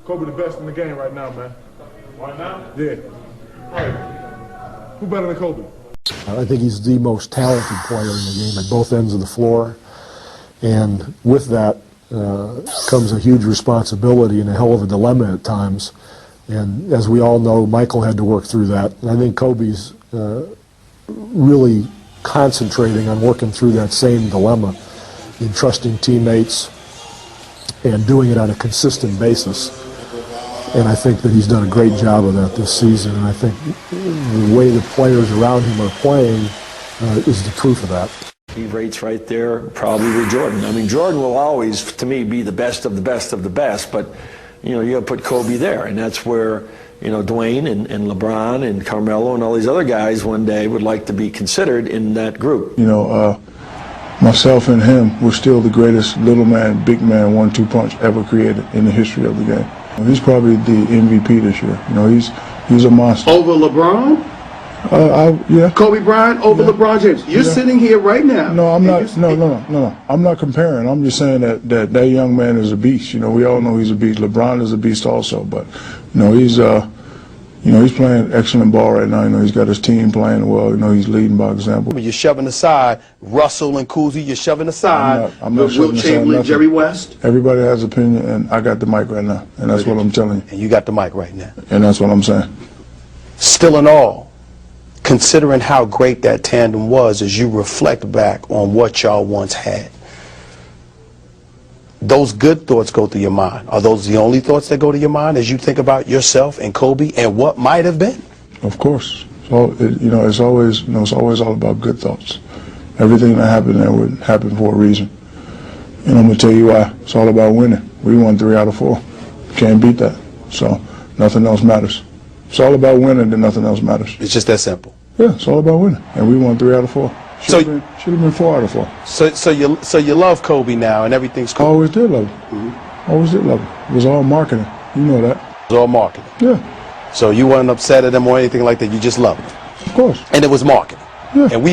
Kobe the best in the game right now, man. Right now? Yeah. Right. Who better than Kobe? I think he's the most talented player in the game at both ends of the floor. And with that comes a huge responsibility and a hell of a dilemma at times. And as we all know, Michael had to work through that. And I think Kobe's really concentrating on working through that same dilemma in trusting teammates and doing it on a consistent basis. And I think that he's done a great job of that this season. And I think the way the players around him are playing is the proof of that. He rates right there probably with Jordan. I mean, Jordan will always, to me, be the best of the best of the best, but, you know, you got to put Kobe there, and that's where, you know, Dwayne and LeBron and Carmelo and all these other guys one day would like to be considered in that group. You know, myself and him were still the greatest little man, big man, 1-2 punch ever created in the history of the game. He's probably the MVP this year. You know, he's a monster. Over LeBron? Yeah. Kobe Bryant over LeBron James. You're sitting here right now. No, I'm not. No. I'm not comparing. I'm just saying that young man is a beast. You know, we all know he's a beast. LeBron is a beast also. But you know, he's playing excellent ball right now. You know, he's got his team playing well. You know, he's leading by example. You're shoving aside Russell and Cousy. You're shoving aside I'm not Wilt Chamberlain, Jerry West. Everybody has opinion, and I got the mic right now, and that's what I'm telling you. And you got the mic right now. And that's what I'm saying. Still in all, considering how great that tandem was as you reflect back on what y'all once had, those good thoughts go through your mind. Are those the only thoughts that go to your mind as you think about yourself and Kobe and what might have been? Of course. So it's always all about good thoughts. Everything that happened there would happen for a reason. And I'm gonna tell you why. It's all about winning. We won 3 out of 4. Can't beat that. So nothing else matters. It's all about winning, and nothing else matters. It's just that simple. Yeah, it's all about winning, and we won 3 out of 4. Should have been 4 out of 4. So you love Kobe now, and everything's cool. I always did love him. Always did love him. It was all marketing. You know that. It was all marketing. Yeah. So you weren't upset at him or anything like that. You just loved him. Of course. And it was marketing. Yeah. And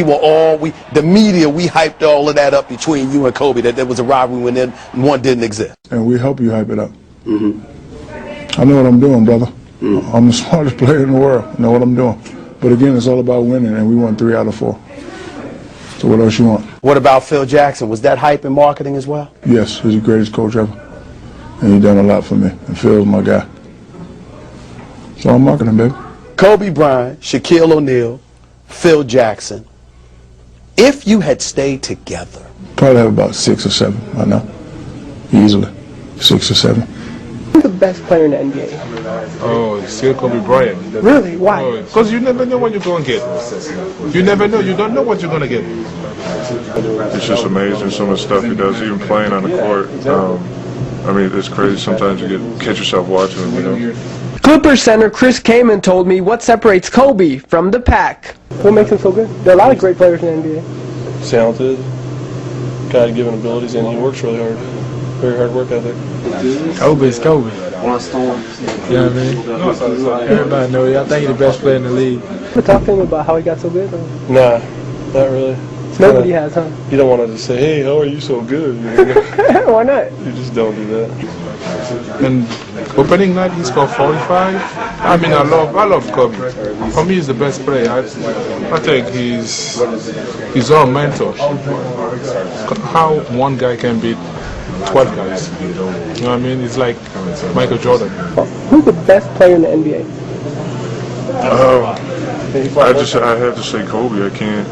the media, we hyped all of that up between you and Kobe, that there was a rivalry when then one didn't exist. And we help you hype it up. I know what I'm doing, brother. I'm the smartest player in the world. I know what I'm doing. But again, it's all about winning, and we won 3 out of 4. So what else you want? What about Phil Jackson? Was that hype and marketing as well? Yes, he's the greatest coach ever. And he's done a lot for me. And Phil's my guy. So I'm marketing, baby. Kobe Bryant, Shaquille O'Neal, Phil Jackson. If you had stayed together. Probably have about 6 or 7 right now. Easily. 6 or 7. Who's the best player in the NBA? Oh, still Kobe Bryant. Really? Why? Because you never know what you're going to get. You never know. You don't know what you're going to get. It's just amazing some of the stuff he does, even playing on the court. I mean, it's crazy. Sometimes you catch yourself watching him, you know. Clippers center Chris Kaman told me what separates Kobe from the pack. What makes him so good? There are a lot of great players in the NBA. He's talented, God-given abilities, and he works really hard. Very hard work ethic. Kobe's Kobe. You know what I mean? Everybody knows it. I think he's the best player in the league. You talk to him about how he got so good? Or? Nah, not really. Nobody has, huh? You don't want to just say, hey, how are you so good? Why not? You just don't do that. And opening night, he scored 45. I mean, I love Kobe. For me, he's the best player. I think he's our mentor. How one guy can beat 12 guys. You know what I mean? It's like Michael Jordan. Who's the best player in the NBA? I have to say Kobe. I can't.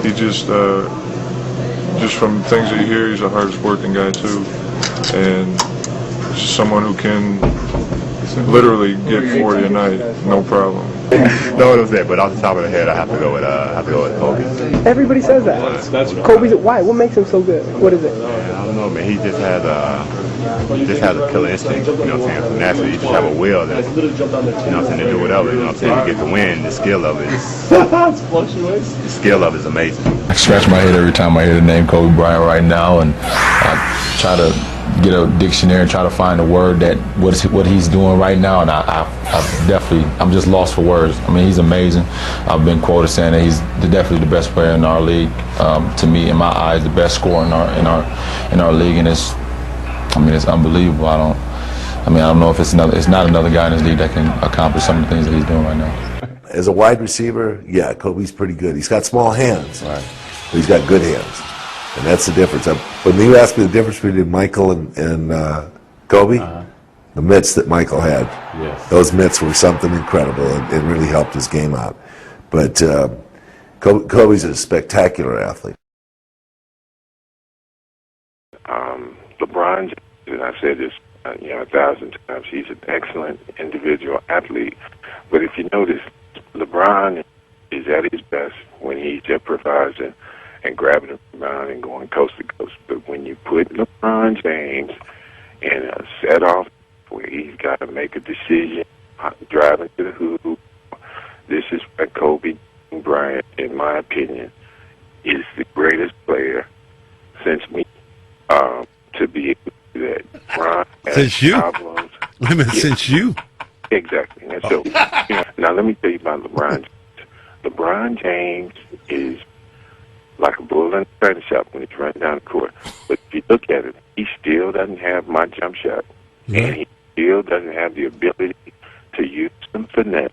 He just from things that you hear, he's the hardest working guy too, and just someone who can literally get 40 a night, no problem. No, it was that, but off the top of the head, I have to go with Kobe. Everybody says that. That's right. Kobe's why? What makes him so good? What is it? I don't know, man. He just has a killer instinct. You know what I'm saying? Naturally, you just have a will that, you know what I'm saying, to do whatever. You know what I'm saying? To get the win. The skill of it is amazing. I scratch my head every time I hear the name Kobe Bryant right now, and I try to get a dictionary and try to find a word that what he's doing right now, and I'm just lost for words. I mean, he's amazing. I've been quoted saying that he's definitely the best player in our league. To me, in my eyes, the best scorer in our league, and it's unbelievable. I mean, I don't know if it's not another guy in this league that can accomplish some of the things that he's doing right now. As a wide receiver, yeah, Kobe's pretty good. He's got small hands, right, but he's got good hands, and that's the difference. When you ask me the difference between Michael and Kobe, the mitts that Michael had, those mitts were something incredible. It really helped his game out. But Kobe's a spectacular athlete. LeBron, and I've said this 1,000 times, he's an excellent individual athlete. But if you notice, LeBron is at his best when he's improvising and grabbing a rebound and going coast to coast. But when you put LeBron James in a set-off where he's got to make a decision, driving to the hoop, this is where Kobe Bryant, in my opinion, is the greatest player since me. To be able to do that. Bron has since you? Problems. Wait a minute, since you? Exactly. And so, now let me tell you about LeBron James. LeBron James is like a bull in a china shop when he's running down the court. But if you look at it, he still doesn't have my jump shot. And he still doesn't have the ability to use some finesse,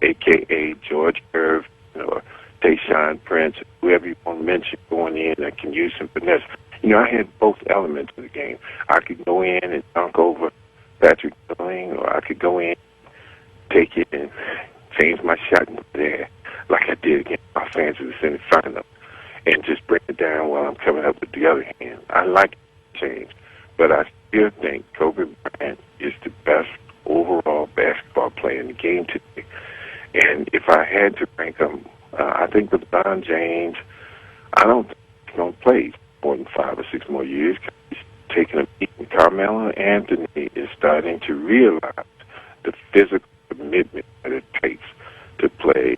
a.k.a. George Irvin or Tayshaun Prince, whoever you want to mention going in that can use some finesse. I had both elements of the game. I could go in and dunk over Patrick Ewing, or I could go in, take it, and change my shot in there, like I did against my fans in the semifinal, and just bring it down while I'm coming up with the other hand. I like change, but I still think Kobe Bryant is the best overall basketball player in the game today. And if I had to rank them, I think LeBron James, I don't think he's going to play more than 5 or 6 more years. He's taking a beat. And Carmelo Anthony is starting to realize the physical commitment that it takes to play